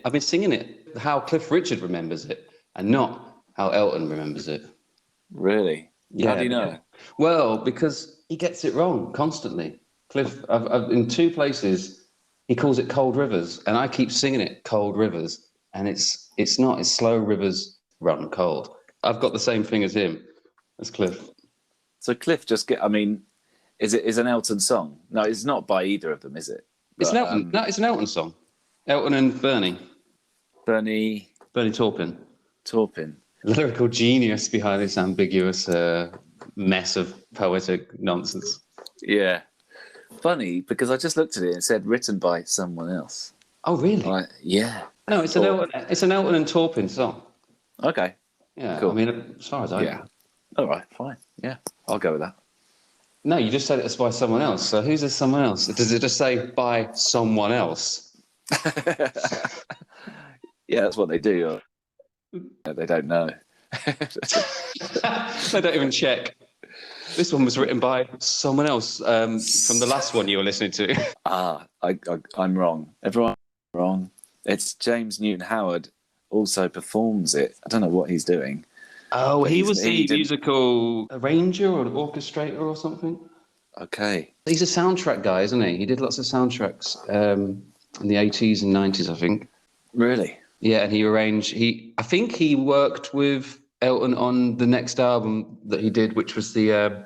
I've been singing it how Cliff Richard remembers it, and not how Elton remembers it. Really? Yeah. How do you know? Well, because he gets it wrong constantly. Cliff, I've in 2 places, he calls it Cold Rivers, and I keep singing it Cold Rivers, and it's not. It's Slow Rivers Run Cold. I've got the same thing as him, as Cliff. So Cliff I mean, is an Elton song? No, it's not by either of them, is it? It's an Elton. No, it's an Elton song. Elton and Bernie Taupin. Taupin. Lyrical genius behind this ambiguous mess of poetic nonsense. Yeah. Funny, because I just looked at it and it said written by someone else. Oh, really? Yeah. No, it's an Elton and Taupin song. Okay. Yeah, cool. I mean, as far as I know. All right, fine. Yeah, I'll go with that. No, you just said it's by someone else. So who's this someone else? Does it just say by someone else? Yeah, that's what they do. They don't know. They don't even check. This one was written by someone else from the last one you were listening to. I'm wrong. Everyone's wrong. It's James Newton Howard also performs it. I don't know what he's doing. Oh, he was the musical arranger or orchestrator or something. Okay. He's a soundtrack guy, isn't he? He did lots of soundtracks in the 80s and 90s, I think. Really? Yeah, and he arranged. I think he worked with Elton on the next album that he did, which was the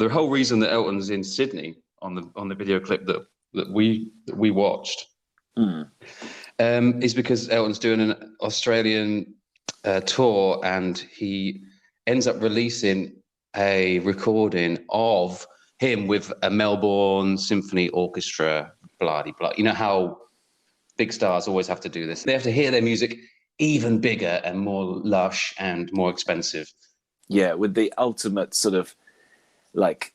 whole reason that Elton's in Sydney on the video clip that we watched is because Elton's doing an Australian tour, and he ends up releasing a recording of him with a Melbourne Symphony Orchestra, blah de blah. You know how big stars always have to do this. They have to hear their music even bigger and more lush and more expensive. Yeah, with the ultimate sort of like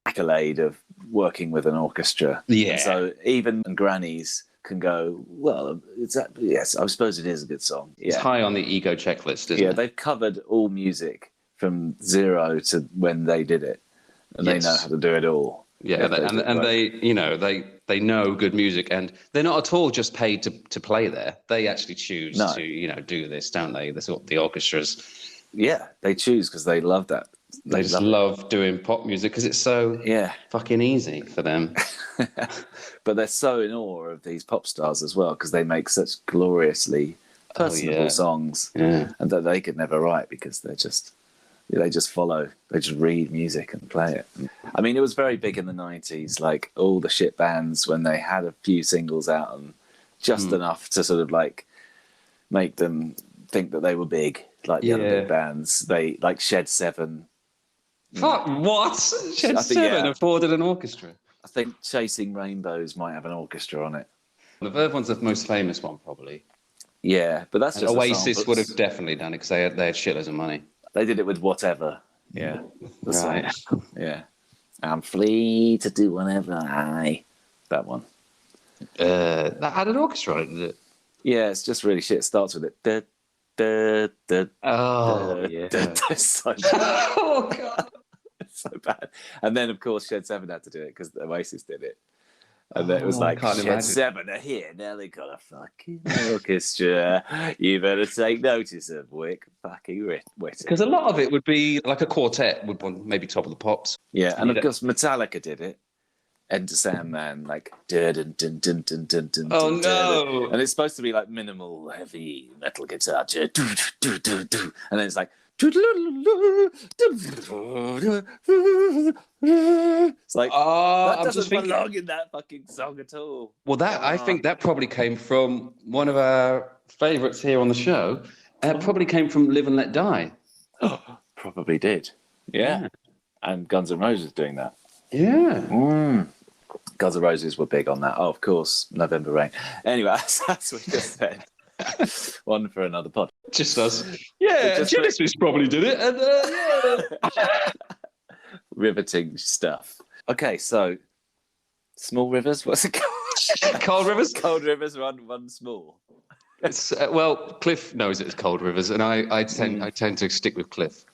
accolade of working with an orchestra. Yeah. And so even grannies can go, well, yes, I suppose it is a good song. Yeah. It's high on the ego checklist, isn't it? Yeah, they've covered all music from zero to when they did it, and they know how to do it all. Yeah, they know good music, and they're not at all just paid to play there. They actually choose to do this, don't they? That's what the orchestras. Yeah, they choose because they love that. They just love doing pop music because it's so fucking easy for them. But they're so in awe of these pop stars as well because they make such gloriously personable songs, and that they could never write because they just read music and play it. I mean, it was very big in the 90s, like all the shit bands when they had a few singles out and just enough to sort of like make them think that they were big, like the other big bands. They like Shed 7. Fuck, what? Shed 7 afforded an orchestra? I think Chasing Rainbows might have an orchestra on it. The Verve one's the most famous one, probably. Yeah, but that's just Oasis would have definitely done it because they had shitloads of money. They did it with Whatever. Yeah. Right. Yeah. I'm free to do whatever That one. That had an orchestra on it, did it? Yeah, it's just really shit. It starts with it. So oh, God. So bad. And then, of course, Shed 7 had to do it because Oasis did it. And then it was like, Shed 7 are here. Now they got a fucking orchestra. You better take notice of Wick fucking Whitty. Because a lot of it would be like a quartet would want maybe Top of the Pops. Yeah, and of course Metallica did it. Enter Sandman, like dun dun dun dun dun dun. Oh no! And it's supposed to be like minimal, heavy metal guitar, and then it's like. It's like that doesn't belong in that fucking song at all. Well, I think that probably came from one of our favourites here on the show. It probably came from Live and Let Die. Probably did. Yeah. And Guns N' Roses doing that. Yeah. Guns N' Roses were big on that. Oh, of course, November Rain. Anyway, that's what we just said. One for another pod. Just us. Yeah, Genesis probably did it. And, riveting stuff. Okay, so Small Rivers, what's it called? Cold Rivers? Cold Rivers Run Small. It's, Cliff knows it's Cold Rivers, and I tend to stick with Cliff.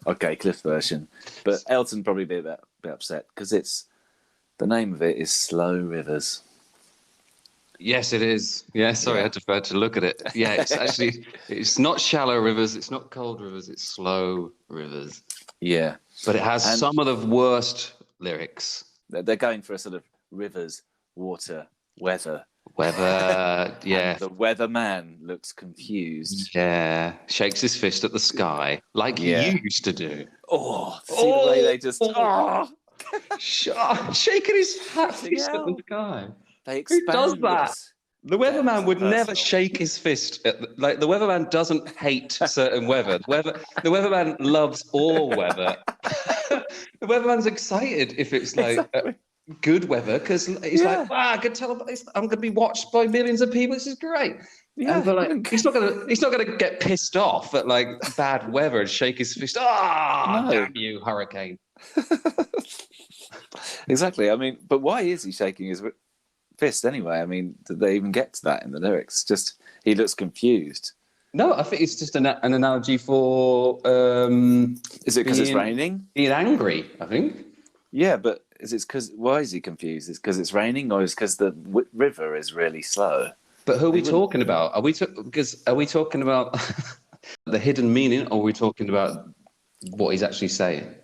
Okay, Cliff's version. But Elton probably be a bit upset because the name of it is Slow Rivers. Yes, it is. Yeah, sorry, I had to look at it. Yeah, it's actually, it's not shallow rivers, it's not cold rivers, it's slow rivers. Yeah. But it has some of the worst lyrics. They're going for a sort of rivers, water, weather. Weather, yeah. And the weatherman looks confused. Yeah, shakes his fist at the sky like you used to do. Oh, see the way they just... shaking his fist at the sky. Who does that? The weatherman would never shake his fist at like the weatherman doesn't hate certain weather. The weatherman loves all weather. The weatherman's excited if it's like good weather because he's like, I can tell I'm going to be watched by millions of people. This is great. Yeah, but like he's not gonna get pissed off at like bad weather and shake his fist. Damn you, hurricane! Exactly. I mean, but why is he shaking his fist anyway? I mean, did they even get to that in the lyrics? Just he looks confused. No, I think it's just an analogy for. Is it because it's raining? Being angry, I think. Yeah, but is it because? Why is he confused? Is it because it's raining, or is it because the river is really slow? But who are we talking about? Are we talking about the hidden meaning, or are we talking about what he's actually saying?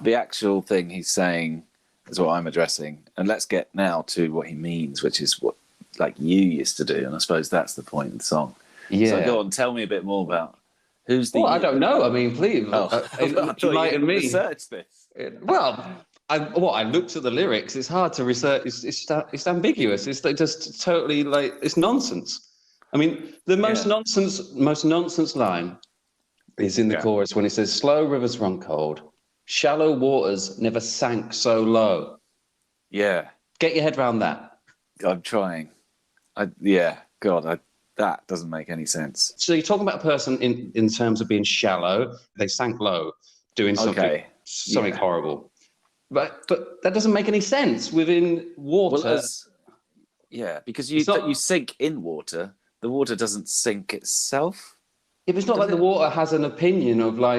The actual thing he's saying is what I'm addressing, and let's get now to what he means, which is what like you used to do, and I suppose that's the point of the song. Yeah. So go on, tell me a bit more about who's the. Well, I don't know. I mean, please enlighten me. Research this. Well. I looked at the lyrics. It's hard to research. It's ambiguous. It's like just totally like it's nonsense. I mean, the most nonsense line is in the chorus when it says, "Slow rivers run cold, shallow waters never sank so low." Yeah, get your head around that. I'm trying. That doesn't make any sense. So you're talking about a person in terms of being shallow. They sank low, doing something horrible. But that doesn't make any sense within water. Well, because you sink in water. The water doesn't sink itself. If it's not like the water has an opinion exactly.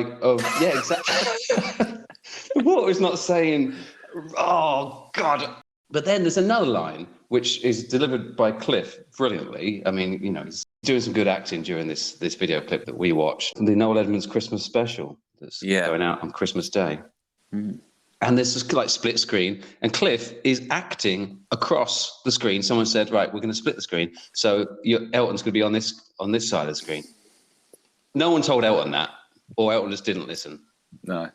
The water is not saying, "Oh God." But then there's another line which is delivered by Cliff brilliantly. I mean, he's doing some good acting during this video clip that we watched, the Noel Edmonds Christmas special that's going out on Christmas Day. Mm. And there's this like split screen, and Cliff is acting across the screen. Someone said, "Right, we're going to split the screen, so Elton's going to be on this side of the screen." No one told Elton that, or Elton just didn't listen. No.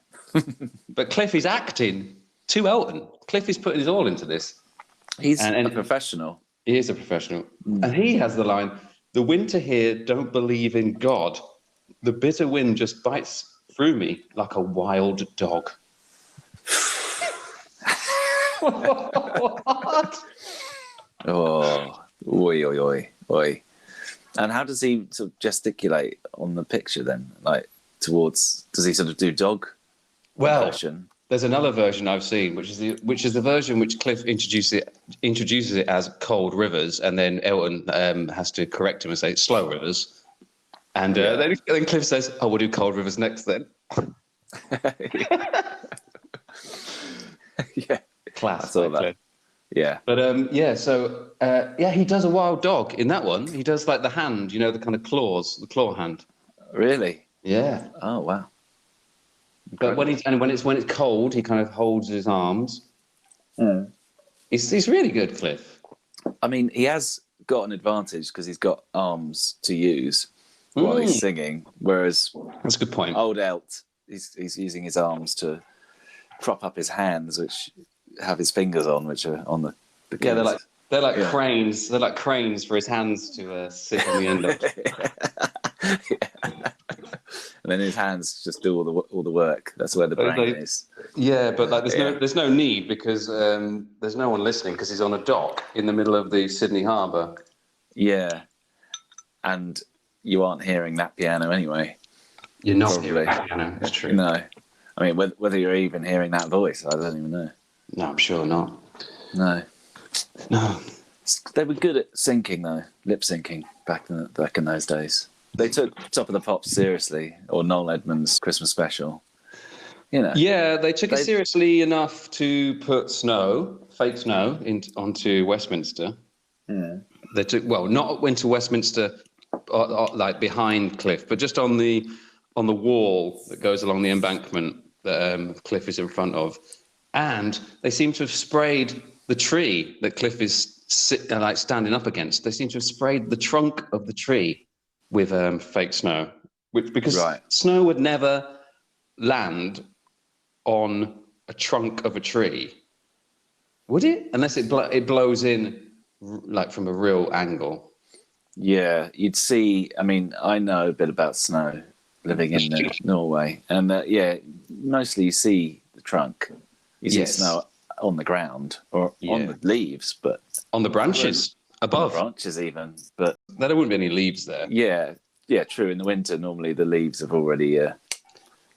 But Cliff is acting to Elton. Cliff is putting his all into this. He's a professional. He is a professional, and he has the line: "The winter here don't believe in God. The bitter wind just bites through me like a wild dog." What? Oh, oi. And how does he sort of gesticulate on the picture then? Like does he sort of do dog impression? There's another version I've seen, which is the version which Cliff introduces it as cold rivers, and then Elton has to correct him and say slow rivers. And then Cliff says, "Oh, we'll do cold rivers next then." Yeah. Class. I saw that. Yeah. But he does a wild dog in that one. He does like the hand, the kind of claws, the claw hand. Really? Yeah. Oh wow. But when it's cold, he kind of holds his arms. Mm. He's really good, Cliff. I mean, he has got an advantage because he's got arms to use while he's singing, whereas that's a good point. Old Elt, he's using his arms to prop up his hands, which have his fingers on, which are on the keys. They're like cranes. They're like cranes for his hands to sit on the end of. And then his hands just do all the work. That's where the brain is. Yeah, but like there's no need because there's no one listening because he's on a dock in the middle of the Sydney Harbour. Yeah, and you aren't hearing that piano anyway. You're not hearing that piano. It's true. No, I mean whether you're even hearing that voice, I don't even know. No, I'm sure not. No. They were good at syncing though, lip syncing back in those days. They took Top of the Pops seriously, or Noel Edmonds' Christmas special. Yeah, they took it seriously enough to put fake snow, onto Westminster. They took not went to Westminster, like behind Cliff, but just on the wall that goes along the embankment that Cliff is in front of, and they seem to have sprayed the tree that Cliff is standing up against. They seem to have sprayed the trunk of the tree with fake snow, because snow would never land on a trunk of a tree, would it? Unless it blows in like from a real angle. Yeah, you'd see. I mean, I know a bit about snow, living in Norway, and mostly you see the trunk. You see snow on the ground or on the leaves, but on the branches above. On the branches even, but there wouldn't be any leaves there. Yeah, true. In the winter, normally the leaves have already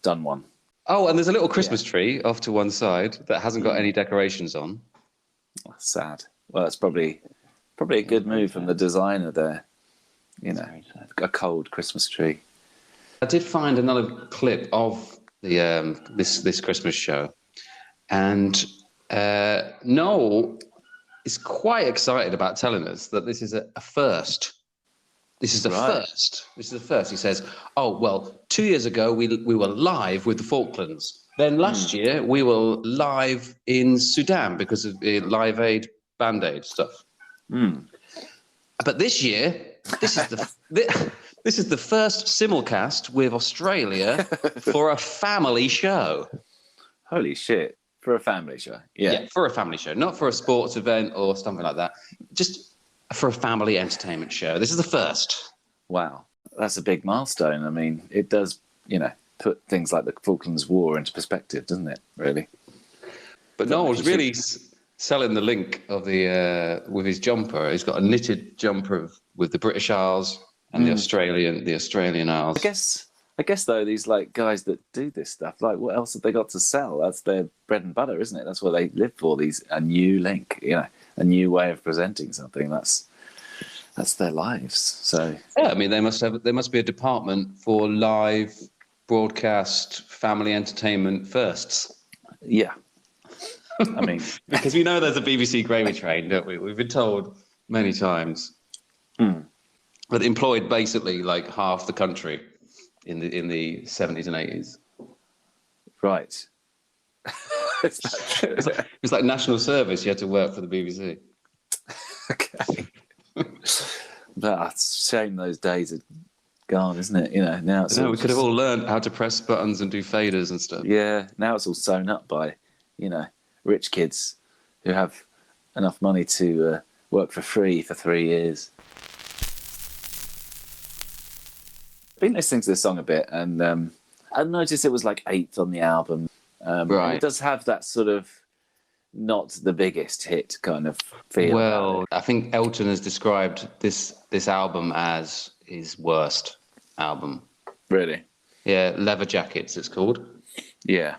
done one. Oh, and there's a little Christmas tree off to one side that hasn't got any decorations on. That's sad. Well, that's probably a good move from the designer there. You know, a cold Christmas tree. I did find another clip of the this Christmas show, and Noel is quite excited about telling us that this is a first. This is the first. This is the first. He says, "Oh well, 2 years ago we were live with the Falklands. Then last year we were live in Sudan because of the Live Aid Band-Aid stuff. But this year, this is this is the first simulcast with Australia for a family show." Holy shit! For a family show, yeah, for a family show, not for a sports event or something like that. Just for a family entertainment show. This is the first. Wow, that's a big milestone. I mean, it does, put things like the Falklands War into perspective, doesn't it? Really. But Noel's really selling the link of the with his jumper. He's got a knitted jumper with the British Isles and the Australian Isles. I guess though, these like guys that do this stuff, like what else have they got to sell? That's their bread and butter, isn't it? That's what they live for. A new link, a new way of presenting something. That's their lives. So yeah, I mean, there must be a department for live broadcast family entertainment firsts. Yeah, I mean, because we know there's a BBC gravy train, don't we? We've been told many times. But employed basically like half the country in the 70s and 80s. Right. It's like national service. You had to work for the BBC. Okay. That's a shame those days are gone, isn't it? Now it's we could have all learned how to press buttons and do faders and stuff. Yeah, now it's all sewn up by, rich kids who have enough money to work for free for 3 years. I've been listening to this song a bit, and I noticed it was like 8th on the album. Right. It does have that sort of not the biggest hit kind of feel. Well, I think Elton has described this album as his worst album. Really? Yeah, Leather Jackets it's called. Yeah.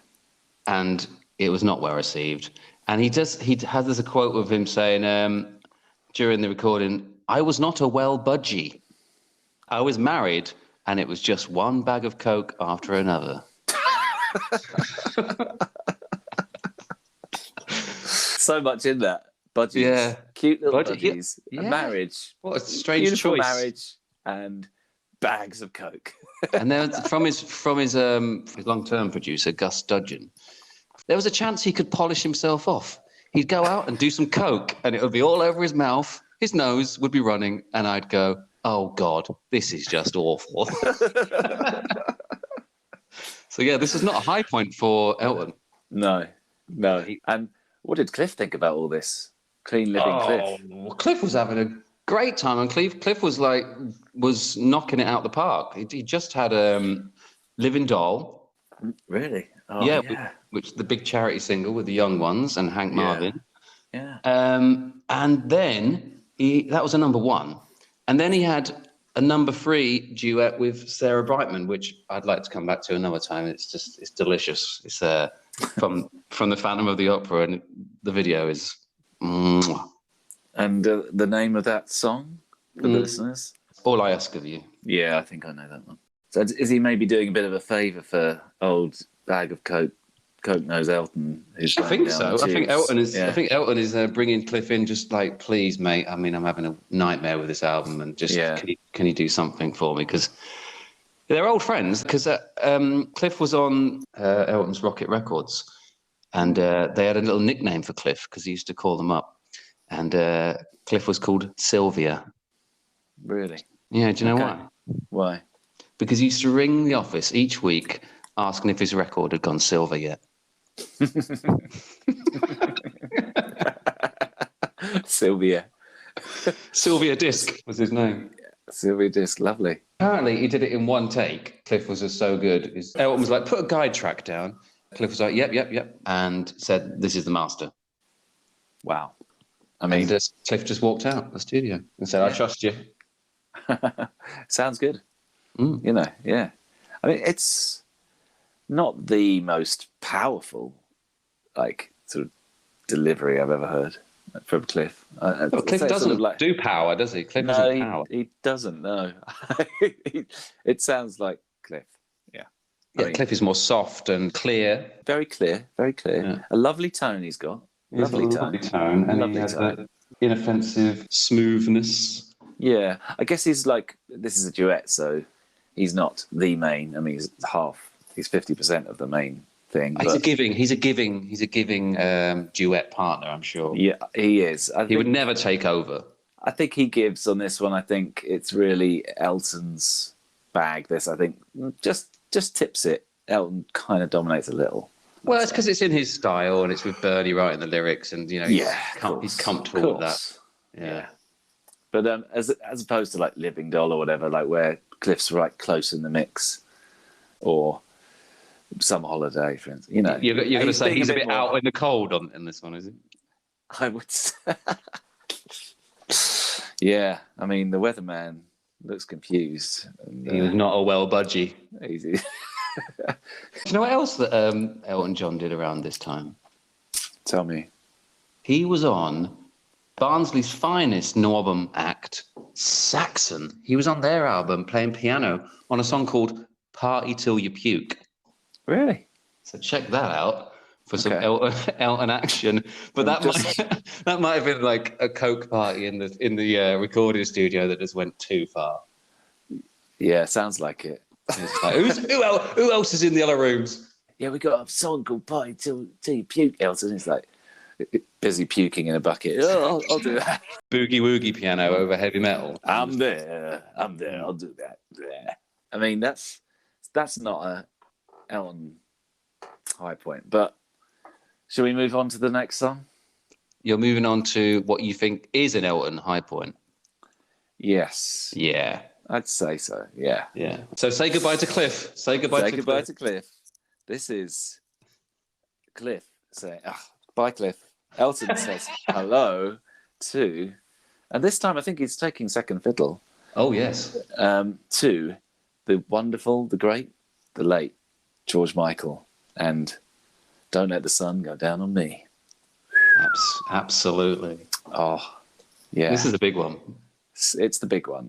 And it was not well received. And he has a quote of him saying during the recording, "I was not a well budgie. I was married and it was just one bag of Coke after another." So much in that. Budgies. Yeah. Cute little budgies. Yeah. A marriage. What a strange choice. Marriage and bags of Coke. And then from his long-term producer, Gus Dudgeon, there was a chance he could polish himself off. He'd go out and do some Coke and it would be all over his mouth. His nose would be running and I'd go, "Oh God, this is just awful." So yeah, this is not a high point for Elton. No. And what did Cliff think about all this? Clean living Cliff. Well, Cliff was having a great time, and Cliff was knocking it out the park. He just had "Living Doll." Really? Oh, yeah. Which the big charity single with the Young Ones and Hank Marvin. Yeah. And then that was a number 1, and then he had a number 3 duet with Sarah Brightman, which I'd like to come back to another time. It's delicious. It's from the Phantom of the Opera, and the video is. And the name of that song for the listeners? All I Ask of You. Yeah, I think I know that one. So is he maybe doing a bit of a favour for old bag of Coke Coke knows Elton. Who's I think playing down so. the I think tubes. Elton is. Yeah. I think Elton is bringing Cliff in, just like, please, mate. I mean, I'm having a nightmare with this album, and just Yeah. can you do something for me? Because they're old friends. Because Cliff was on Elton's Rocket Records, and they had a little nickname for Cliff because he used to call them up, and Cliff was called Sylvia. Really? Yeah. Do you know why? Why? Because he used to ring the office each week asking if his record had gone silver yet. Sylvia Disc was his name. Sylvia Disc, lovely. Apparently, he did it in one take. Cliff was just so good. Elton was like, put a guide track down. Cliff was like, yep, and said, this is the master. Wow. I mean, and Cliff just walked out the studio and said, I trust you. Sounds good. You know, yeah. I mean, it's not the most powerful, like, sort of delivery I've ever heard from Cliff. Cliff doesn't sort of do power, does he? Cliff doesn't power. He doesn't, no. It sounds like Cliff, yeah. I mean, Cliff is more soft and clear. Very clear, very clear. Yeah. A lovely tone he's got. Lovely tone. And he has that inoffensive smoothness. Yeah, I guess he's like, this is a duet, so he's not the main. I mean, he's 50% of the main thing. He's a giving duet partner, I'm sure. Yeah, he is. He would never take over. I think he gives on this one. I think it's really Elton's bag. This, I think, just tips it. Elton kind of dominates a little. Well, it's because it's in his style, and it's with Bernie writing the lyrics, and you know, he's comfortable with that. Yeah. But as opposed to like Living Doll or whatever, like where Cliff's right close in the mix, or Summer Holiday, for instance. You know, you're going to say he's a bit out in the cold in this one, is he? I would say. Yeah, I mean, the weatherman looks confused. And, he was not a well budgie. Easy. Do you know what else that Elton John did around this time? Tell me. He was on Barnsley's finest Northern act, Saxon. He was on their album playing piano on a song called Party Till You Puke. Really? So check that out for some Elton action. But that might have been like a coke party in the recording studio that just went too far. Yeah, sounds like it. Like, who else is in the other rooms? Yeah, we got a song called Party Till You Puke. Elton is like busy puking in a bucket. Oh, I'll do that. Boogie woogie piano over heavy metal. I'm there. I'll do that. Yeah. I mean, that's not a Elton high point. But shall we move on to the next song? You're moving on to what you think is an Elton high point. Yes. Yeah. I'd say so. Yeah. Yeah. So say goodbye to Cliff. Say goodbye to Cliff. This is Cliff saying, bye, Cliff. Elton says hello to, and this time I think he's taking second fiddle. Oh, yes. To the wonderful, the great, the late George Michael, and Don't Let the Sun Go Down on Me. Absolutely. Oh, yeah. This is a big one. It's the big one.